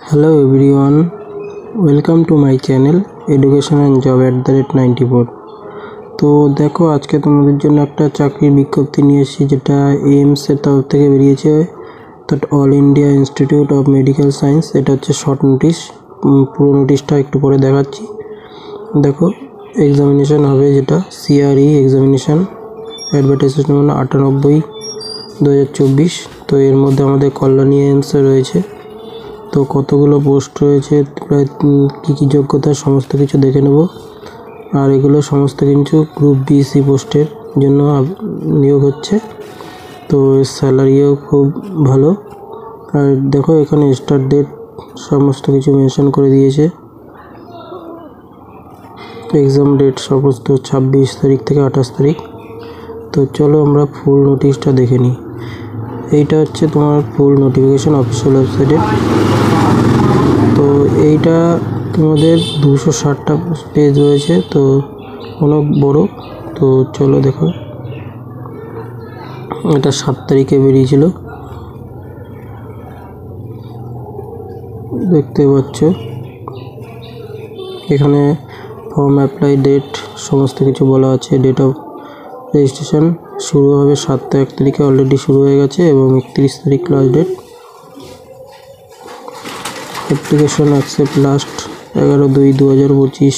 Hello everyone, welcome to my channel Education and Job @94। তো দেখো আজকে তোমাদের জন্য একটা চাকরির বিজ্ঞপ্তি নিয়ে এসেছি, যেটা এইমস এর তরফ থেকে বেরিয়েছে। That all India institute of medical science. এটা হচ্ছে শর্ট নোটিশ। পুরো নোটিশটা একটু পরে দেখাচ্ছি। দেখো এক্সামিনেশন হবে, যেটা সিআরই এক্সামিনেশন, অ্যাডভার্টাইজমেন্ট নম্বর 98/2024। তো এর মধ্যে আমাদের কল্যাণী এইমসে রয়েছে। তো কতগুলো পোস্ট রয়েছে, প্রায় কী কী যোগ্যতা, সমস্ত কিছু দেখে নেব। আর এগুলো সমস্ত কিছু গ্রুপ BC পোস্টের জন্য নিয়োগ হচ্ছে। তো স্যালারিও খুব ভালো। আর দেখো এখানে স্টার্ট ডেট সমস্ত কিছু মেনশন করে দিয়েছে। এক্সাম ডেট সমস্ত 26 তারিখ থেকে 28 তারিখ। তো চলো আমরা ফুল নোটিশটা দেখে নিই। এইটা হচ্ছে তোমার ফুল নোটিফিকেশন অফিসিয়াল ওয়েবসাইটে। তো এইটা তোমাদের 260টা পেজ রয়েছে, তো অনেক বড়। তো চলো দেখো, এটা 7 তারিখে বেরিয়েছিল, দেখতে পাচ্ছ। এখানে ফর্ম অ্যাপ্লাই ডেট সমস্ত কিছু বলা আছে। ডেট অফ রেজিস্ট্রেশন শুরু হবে 7 তারিখে, অলরেডি শুরু হয়ে গেছে, এবং 31 তারিখ last date. Application accept last 11/2/2025।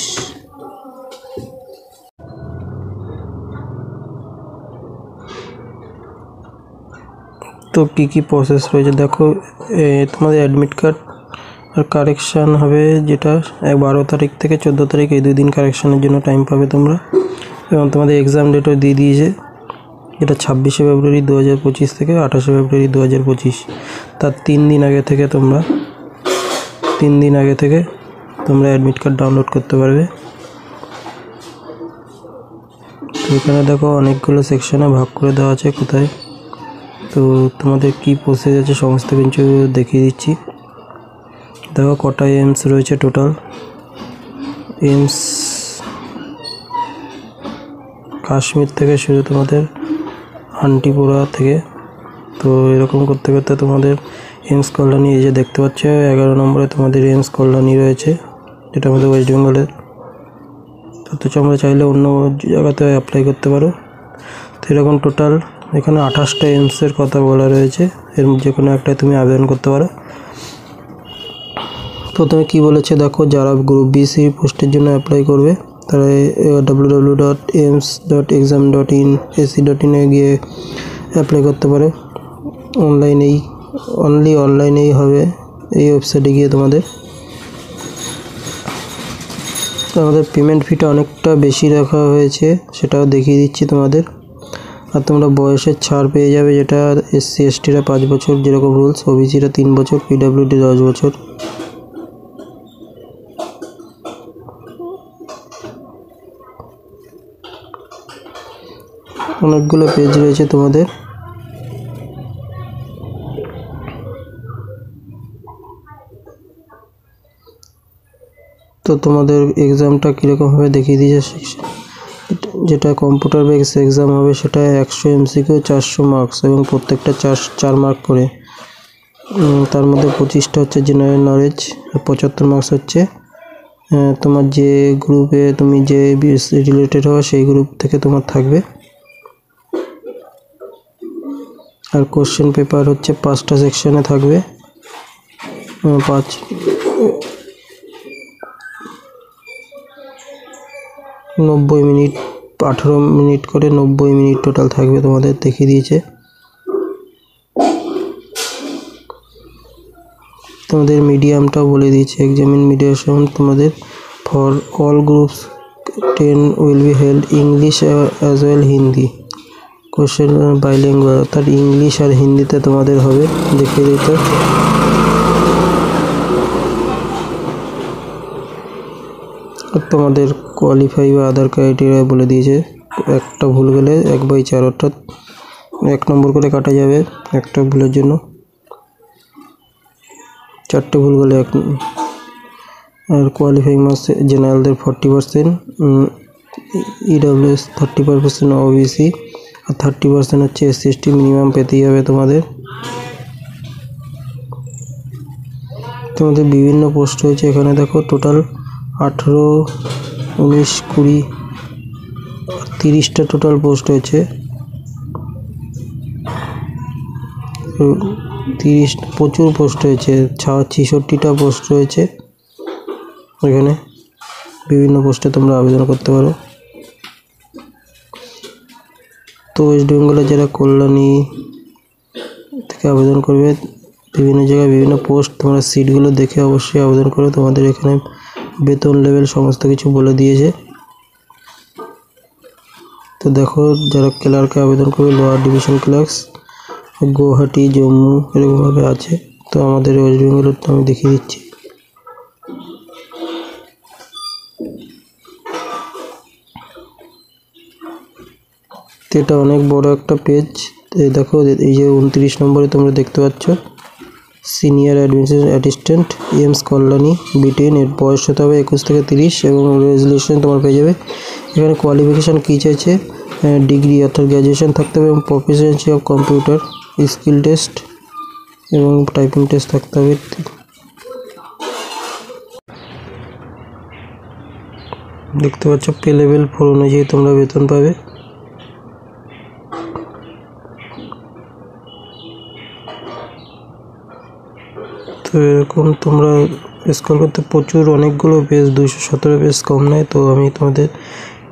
তো কী কী প্রসেস রয়েছে দেখো। তোমাদের অ্যাডমিট কার্ড আর কারেকশান হবে, যেটা 12 তারিখ থেকে 14 তারিখ, এই 2 দিন কারেকশানের জন্য টাইম পাবে তোমরা। এবং তোমাদের এক্সাম ডেটও দিয়ে দিয়েছে, যেটা 26শে ফেব্রুয়ারি 2025 থেকে 28শে ফেব্রুয়ারি 2025। তার 3 দিন আগে থেকে তোমরা অ্যাডমিট কার্ড ডাউনলোড করতে পারবে। তো এখানে দেখো অনেকগুলো সেকশনে ভাগ করে দেওয়া আছে কোথায়। তো তোমাদের কি প্রসেস আছে সমস্ত কিছু দেখিয়ে দিচ্ছি। দেখো কটা এইমস রয়েছে টোটাল। এইমস কাশ্মীর থেকে শুরু, তোমাদের আন্টিপোরা থেকে। তো এরকম করতে করতে তোমাদের এইমস কল্যাণী, এই যে দেখতে পাচ্ছ 11 নম্বরে তোমাদের এইমস কল্যাণী রয়েছে, যেটা আমাদের ওয়েস্ট বেঙ্গলের। তো তোমরা চাইলে অন্য জায়গাতে অ্যাপ্লাই করতে পারো। তো এরকম টোটাল এখানে 28টা এইমসের কথা বলা রয়েছে, এর যে কোনো একটাই তুমি আবেদন করতে পারো। প্রথমে কি বলেছে দেখো, যারা গ্রুপ BC পোস্টের জন্য অ্যাপ্লাই করবে তারা www.aims.exam.in.ac.in এ গিয়ে অ্যাপ্লাই করতে পারে। অনলাইনেই হবে এই ওয়েবসাইটে গিয়ে। তোমাদের পেমেন্ট ফিটা অনেকটা বেশি রাখা হয়েছে, সেটাও দেখিয়ে দিচ্ছি তোমাদের। আর তোমরা বয়সের ছাড় পেয়ে যাবে, যেটা SC/STরা 5 বছর যেরকম রুলস, OBCরা 3 বছর, PWD 10 বছর। অনেকগুলো পেজ রয়েছে তোমাদের। তো তোমাদের এক্সামটা কীরকম হবে দেখিয়ে দিয়েছে। যেটা কম্পিউটার বেস এক্সাম হবে, সেটা 100 MCQ 400 মার্কস, এবং প্রত্যেকটা 4 মার্ক করে। তার মধ্যে 25টা হচ্ছে জেনারেল নলেজ, 75 মার্কস হচ্ছে তোমার যে গ্রুপে তুমি যে রিলেটেড হবে সেই গ্রুপ থেকে তোমার থাকবে। আর কোশ্চেন পেপার হচ্ছে 5টা সেকশনে থাকবে। 90 মিনিট, 18 মিনিট করে 90 মিনিট টোটাল থাকবে, তোমাদের দেখিয়ে দিয়েছে। তোমাদের মিডিয়ামটাও বলে দিয়েছে। এক্সামিনেশন তোমাদের for all groups 10 will be held English as well Hindi. Question bilingual, অর্থাৎ ইংলিশ আর হিন্দিতে তোমাদের হবে, দেখিয়ে দিতে। তোমাদের কোয়ালিফাই বা আদার ক্রাইটেরিয়া বলে দিয়েছে। একটা ভুল গেলে 1/4, অর্থাৎ 1 নম্বর করে কাটা যাবে একটা ভুলের জন্য। 4টে ভুল গেলে 1। আর কোয়ালিফাইং মার্কস জেনারেলদের 40%, EWS 30%, OBC আর 30% হচ্ছে SC/ST মিনিমাম পেতেই হবে তোমাদের। তোমাদের বিভিন্ন পোস্ট রয়েছে এখানে। দেখো টোটাল 18, 19, 20, 30টা টোটাল পোস্ট হয়েছে। 30 প্রচুর পোস্ট হয়েছে, 66টা পোস্ট রয়েছে এখানে। বিভিন্ন পোস্টে তোমরা আবেদন করতে পারো। তো ওয়েস্ট বেঙ্গলে যারা কল্যাণী থেকে আবেদন করবে, বিভিন্ন জায়গায় বিভিন্ন পোস্ট, তোমরা সিটগুলো দেখে অবশ্যই আবেদন করো। তোমাদের এখানে বেতন লেভেল সমস্ত কিছু বলে দিয়েছে। তো দেখো যারা ক্লার্কে আবেদন করবে, lower division clerks Guwahati, Jammu এরকমভাবে আছে। তো আমাদের ওয়েস্ট বেঙ্গলের তো আমি দেখিয়ে দিচ্ছি। এটা অনেক বড় একটা পেজ। দেখো এই যে 29 নম্বরে তোমরা দেখতে পাচ্ছ senior administration assistant AIIMS Kalyani B10। এর বয়স হতে হবে 21 থেকে 30 এবং রেজুলেশন তোমার পেয়ে যাবে। এখানে কোয়ালিফিকেশান কী চাইছে, ডিগ্রি অর্থাৎ গ্র্যাজুয়েশন থাকতে হবে এবং proficiency of computer skill test এবং টাইপিং টেস্ট থাকতে হবে। দেখতে পাচ্ছ পে লেভেল 4 অনুযায়ী তোমরা বেতন পাবে। তো এরকম তোমরা স্ক্রল করতে প্রচুর অনেকগুলো পেজ, 217 পেজ কম নয়। তো আমি তোমাদের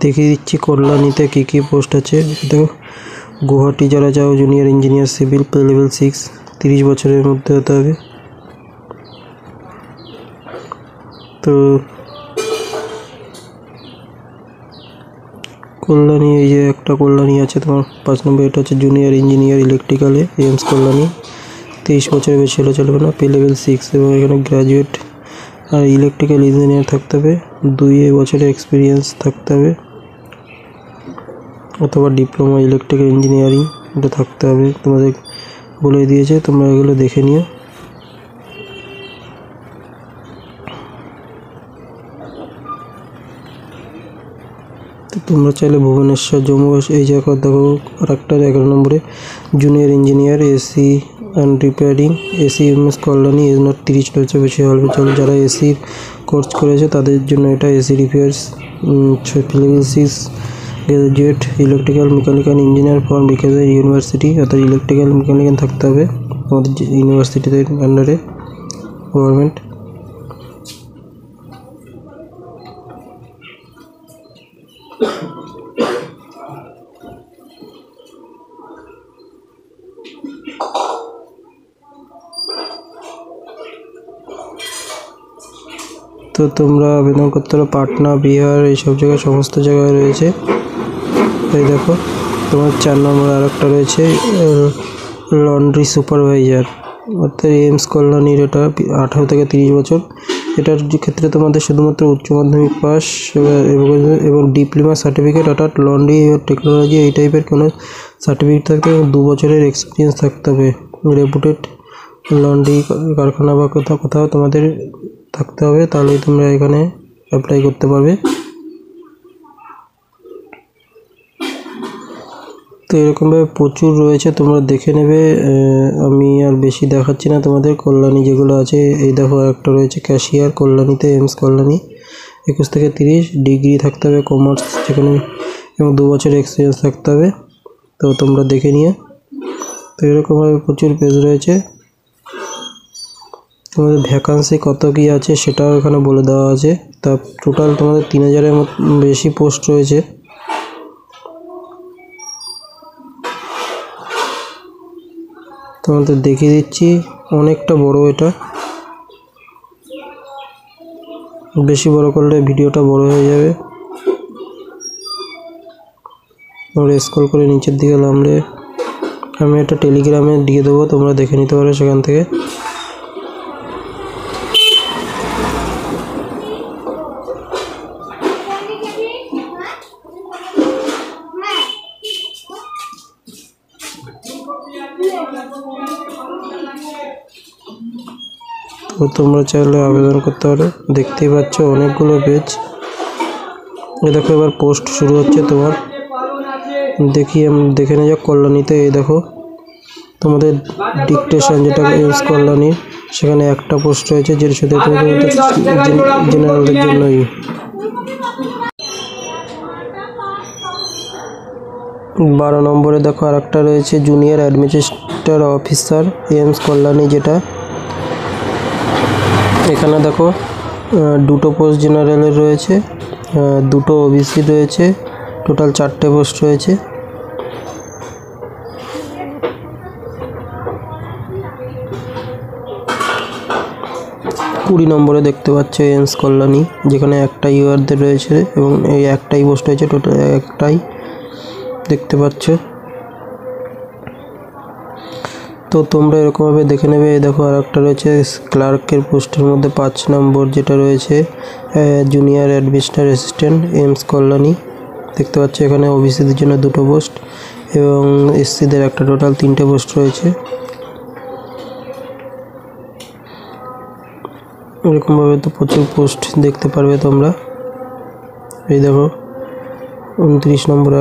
দেখিয়ে দিচ্ছি কল্যাণীতে কী কী পোস্ট আছে। দেখো গুয়াহাটি যারা যাও, junior engineer civil, pay level 6, 30 বছরের মধ্যে হতে হবে। তো কল্যাণী, এই যে একটা কল্যাণী আছে তোমার 5 নম্বর, এটা হচ্ছে জুনিয়র ইঞ্জিনিয়ার ইলেকট্রিক্যালে এমস কল্যাণী, 23 বছরের বেশি হলে চলবে না, পে লেভেল 6 এবং এখানে গ্র্যাজুয়েট আর ইলেকট্রিক্যাল ইঞ্জিনিয়ার থাকতে হবে, 2 বছরের এক্সপিরিয়েন্স থাকতে হবে অথবা ডিপ্লোমা ইলেকট্রিক্যাল ইঞ্জিনিয়ারিং এটা থাকতে হবে। তোমাদের বলে দিয়েছে, তোমরা এগুলো দেখে নিও। তো তোমরা চাইলে ভুবনেশ্বর, জম্মু, এই জায়গা দেখো। আর একটা 11 নম্বরে junior engineer AC and repairing AIIMS Kalyani, age not 30 বছর বেশি হলে চলে। যারা এসি কোর্স করেছে তাদের জন্য এটা। AC repairs, level 6, graduate electrical mechanical engineer from বিকাশের ইউনিভার্সিটি, অর্থাৎ ইলেকট্রিক্যাল মেকানিক্যাল থাকতে হবে আমাদের ইউনিভার্সিটিতে আন্ডারে গভর্নমেন্ট। তো তোমরা আবেদন করতে পারো পাটনা, বিহার, এইসব জায়গায়, সমস্ত জায়গায় রয়েছে। এই দেখো তোমার 4 নম্বর আর একটা রয়েছে লন্ড্রি সুপারভাইজার, অর্থাৎ এমস কল্যাণীর। এটা 18 থেকে 30 বছর। এটার ক্ষেত্রে তোমাদের শুধুমাত্র উচ্চ মাধ্যমিক পাস এবং ডিপ্লোমা সার্টিফিকেট, অর্থাৎ লন্ড্রি টেকনোলজি এই টাইপের কোনো সার্টিফিকেট থাকতে হবে, 2 বছরের এক্সপিরিয়েন্স থাকতে হবে। রেপুটেড লন্ড্রি কারখানা বা কোথাও তোমাদের থাকতে হবে, তাহলেই তোমরা এখানে অ্যাপ্লাই করতে পারবে। তো এরকমভাবে প্রচুর রয়েছে, তোমরা দেখে নেবে। আমি আর বেশি দেখাচ্ছি না তোমাদের। কল্যাণী যেগুলো আছে, এই দেখো একটা রয়েছে ক্যাশিয়ার কল্যাণীতে, এমস কল্যাণী, 21 থেকে 30, ডিগ্রি থাকতে হবে কমার্স যেখানে এবং 2 বছরের এক্সপিরিয়েন্স থাকতে হবে। তো তোমরা দেখে নিয়ে। তো এরকমভাবে প্রচুর পেজ রয়েছে। তোমাদের ভ্যাকান্সি কত কী আছে সেটাও এখানে বলে দেওয়া আছে। তা টোটাল তোমাদের 3000-এর বেশি পোস্ট রয়েছে। তোমাদের দেখিয়ে দিচ্ছি, অনেকটা বড় এটা, বেশি বড় করলে ভিডিওটা বড় হয়ে যাবে। তোমরা স্ক্রল করে নিচের দিকে নামলে আমি একটা টেলিগ্রামে দিয়ে দেবো, তোমরা দেখে নিতে পারো সেখান থেকে। তো তোমরা চাইলে আবেদন করতে পারো। দেখতেই পাচ্ছ অনেকগুলো পেজ। এই দেখো এবার পোস্ট শুরু হচ্ছে তোমার। দেখে নিয়ে যাক কল্যাণীতে। এই দেখো তোমাদের ডিকটেশন, যেটা এমস কল্যাণীর সেখানে একটা পোস্ট রয়েছে যেটা শুধু জেনারেলদের জন্যই। 12 নম্বরে দেখো আর একটা রয়েছে junior administrator officer AIIMS Kalyani, যেটা এখানে দেখো দুটো পোস্ট জেনারেলের রয়েছে, দুটো ওবিসি রয়েছে, টোটাল 4টে পোস্ট রয়েছে। কুড়ি নম্বরে দেখতে পাচ্ছ এইমস কল্যাণী, যেখানে একটা ইউআরদের রয়েছে এবং এই একটাই পোস্ট রয়েছে, টোটাল একটাই দেখতে পাচ্ছ। তো তোমরা এরকমভাবে দেখে নেবে। এই দেখো আর একটা রয়েছে ক্লার্কের পোস্টের মধ্যে 5 নম্বর, যেটা রয়েছে junior administrator assistant AIIMS Kalyani. দেখতে পাচ্ছ এখানে ওবিসিদের জন্য 2টো পোস্ট এবং এসসিদের একটা, টোটাল 3টে পোস্ট রয়েছে। এরকমভাবে তো প্রচুর পোস্ট দেখতে পারবে তোমরা। এই দেখো 29 নম্বর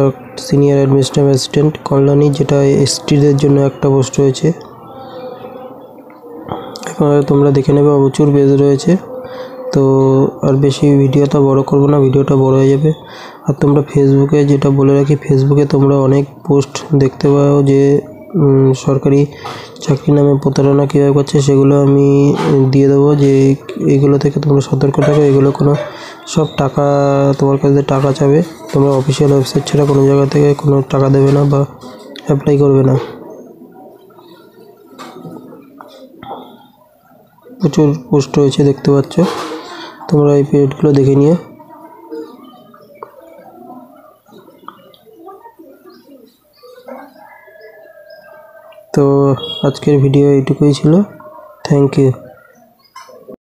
সিনিয়র অ্যাডমিনিস্ট্রেটিভ অ্যাসিস্ট্যান্ট কল্যাণী, যেটা এসটিদের জন্য একটা পোস্ট রয়েছে। এবার তোমরা দেখে নেবে, প্রচুর পেজ রয়েছে। তো আর বেশি ভিডিওটা বড় করব না, ভিডিওটা বড় হয়ে যাবে। আর তোমরা ফেসবুকে, যেটা বলে রাখি, ফেসবুকে তোমরা অনেক পোস্ট দেখতে পাও যে সরকারি চাকরি নামে প্রতারণা কীভাবে করছে, সেগুলো আমি দিয়ে দেবো। যে এইগুলো থেকে তোমরা সতর্ক থাকো। এগুলো কোনো সব টাকা, তোমার কাছে টাকা চাবে, তোমরা অফিসিয়াল ওয়েবসাইট ছাড়া কোনো জায়গা থেকে কোনো টাকা দেবে না বা অ্যাপ্লাই করবে না। প্রচুর পোস্ট রয়েছে দেখতে পাচ্ছ, তোমরা এই পেজগুলো দেখে নিও। তো আজকের ভিডিও এইটুকুই ছিল। Thank you.